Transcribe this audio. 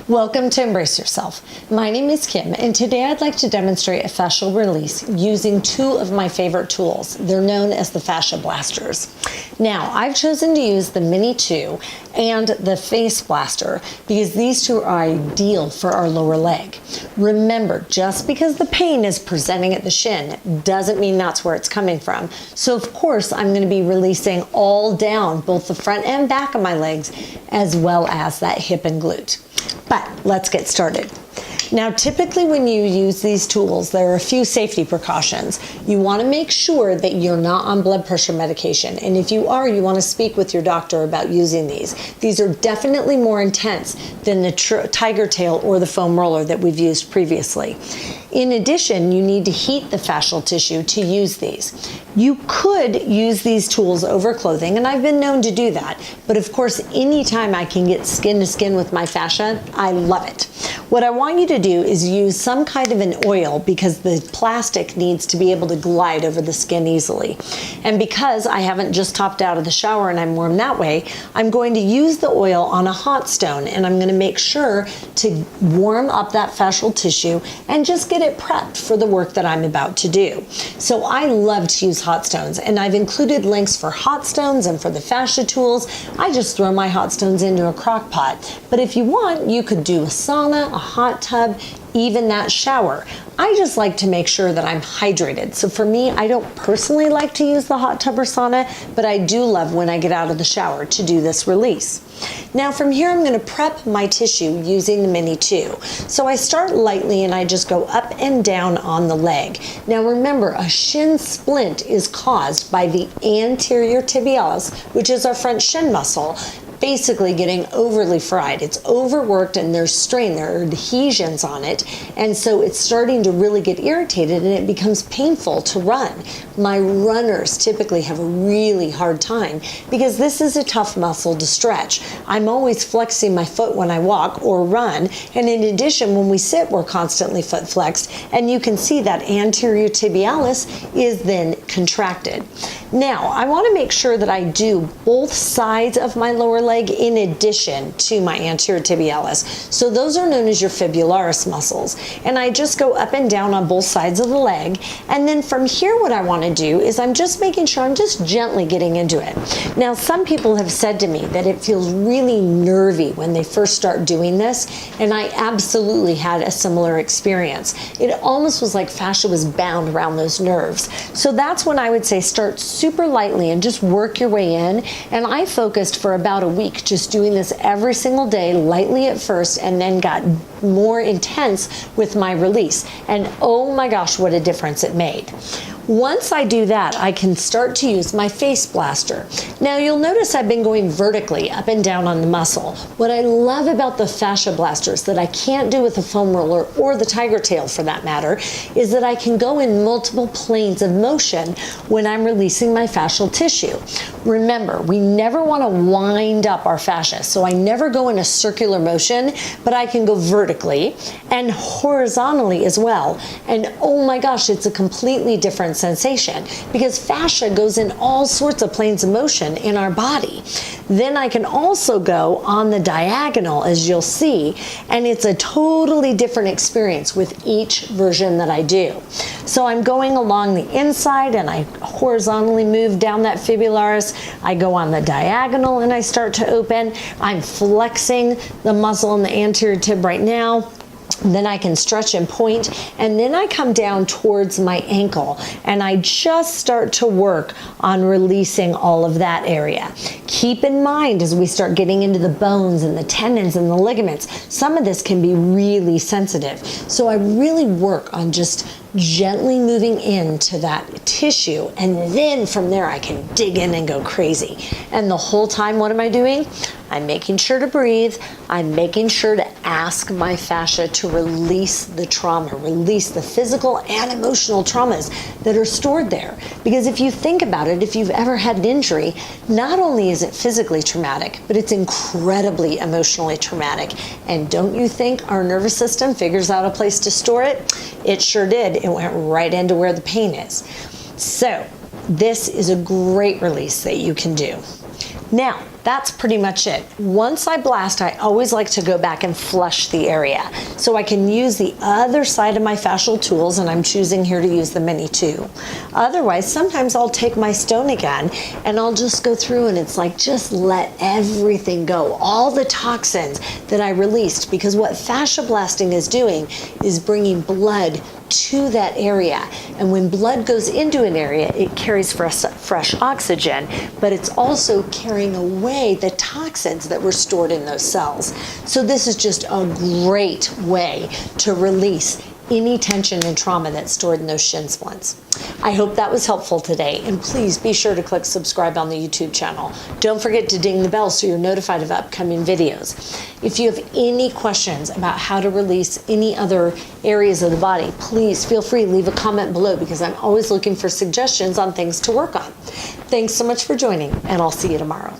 Welcome to Embrace Yourself. My name is Kim, and today I'd like to demonstrate a fascial release using two of my favorite tools. They're known as the fascia blasters. Now, I've chosen to use the Mini 2 and the face blaster because these two are ideal for our lower leg. Remember, just because the pain is presenting at the shin doesn't mean that's where it's coming from. So of course, I'm going to be releasing all down, both the front and back of my legs, as well as that hip and glute. But let's get started. Now, typically when you use these tools, there are a few safety precautions. You want to make sure that you're not on blood pressure medication. And if you are, you want to speak with your doctor about using these. These are definitely more intense than the tiger tail or the foam roller that we've used previously. In addition, you need to heat the fascial tissue to use these. You could use these tools over clothing, and I've been known to do that. But of course, anytime I can get skin to skin with my fascia, I love it. What I want you to do is use some kind of an oil because the plastic needs to be able to glide over the skin easily. And because I haven't just topped out of the shower and I'm warm that way, I'm going to use the oil on a hot stone, and I'm going to make sure to warm up that fascial tissue and just get it prepped for the work that I'm about to do. So I love to use hot stones, and I've included links for hot stones and for the fascia tools. I just throw my hot stones into a crock pot. But if you want, you could do a sauna, a hot tub, even that shower. I just like to make sure that I'm hydrated. So for me, I don't personally like to use the hot tub or sauna, but I do love when I get out of the shower to do this release. Now from here, I'm going to prep my tissue using the Mini 2. So I start lightly and I just go up and down on the leg. Now remember, a shin splint is caused by the anterior tibialis, which is our front shin muscle, basically getting overly fried. It's overworked and there's strain, there are adhesions on it, and so it's starting to really get irritated and it becomes painful to run. My runners typically have a really hard time because this is a tough muscle to stretch. I'm always flexing my foot when I walk or run, and in addition, when we sit, we're constantly foot flexed, and you can see that anterior tibialis is then contracted. Now, I want to make sure that I do both sides of my lower leg in addition to my anterior tibialis. So those are known as your fibularis muscles. And I just go up and down on both sides of the leg. And then from here, what I want to do is I'm just making sure I'm just gently getting into it. Now, some people have said to me that it feels really nervy when they first start doing this. And I absolutely had a similar experience. It almost was like fascia was bound around those nerves. So that's when I would say start super lightly and just work your way in. And I focused for about a week just doing this every single day, lightly at first, and then got more intense with my release. And oh my gosh, what a difference it made. Once I do that, I can start to use my face blaster. Now you'll notice I've been going vertically up and down on the muscle. What I love about the fascia blasters that I can't do with the foam roller or the tiger tail for that matter is that I can go in multiple planes of motion when I'm releasing my fascial tissue. Remember, we never want to wind up our fascia, so I never go in a circular motion, but I can go vertically and horizontally as well. And oh my gosh, it's a completely different sensation because fascia goes in all sorts of planes of motion in our body. Then I can also go on the diagonal, as you'll see, and it's a totally different experience with each version that I do. So I'm going along the inside and I horizontally move down that fibularis. I go on the diagonal and I start to open. I'm flexing the muscle in the anterior tib right now. Then I can stretch and point, and then I come down towards my ankle and I just start to work on releasing all of that area. Keep in mind as we start getting into the bones and the tendons and the ligaments, some of this can be really sensitive. So I really work on just gently moving into that tissue, and then from there I can dig in and go crazy. And the whole time, what am I doing? I'm making sure to breathe. I'm making sure to ask my fascia to release the trauma, release the physical and emotional traumas that are stored there. Because if you think about it, if you've ever had an injury, not only is it physically traumatic, but it's incredibly emotionally traumatic. And don't you think our nervous system figures out a place to store it? It sure did. It went right into where the pain is. So this is a great release that you can do. Now, that's pretty much it. Once I blast, I always like to go back and flush the area. So I can use the other side of my fascial tools, and I'm choosing here to use the mini 2. Otherwise, sometimes I'll take my stone again and I'll just go through, and it's like, just let everything go. All the toxins that I released, because what fascia blasting is doing is bringing blood to that area. And when blood goes into an area, it carries fresh oxygen, but it's also carrying away the toxins that were stored in those cells. So this is just a great way to release any tension and trauma that's stored in those shin splints. I hope that was helpful today, and please be sure to click subscribe on the YouTube channel. Don't forget to ding the bell so you're notified of upcoming videos. If you have any questions about how to release any other areas of the body, please feel free to leave a comment below, because I'm always looking for suggestions on things to work on. Thanks so much for joining, and I'll see you tomorrow.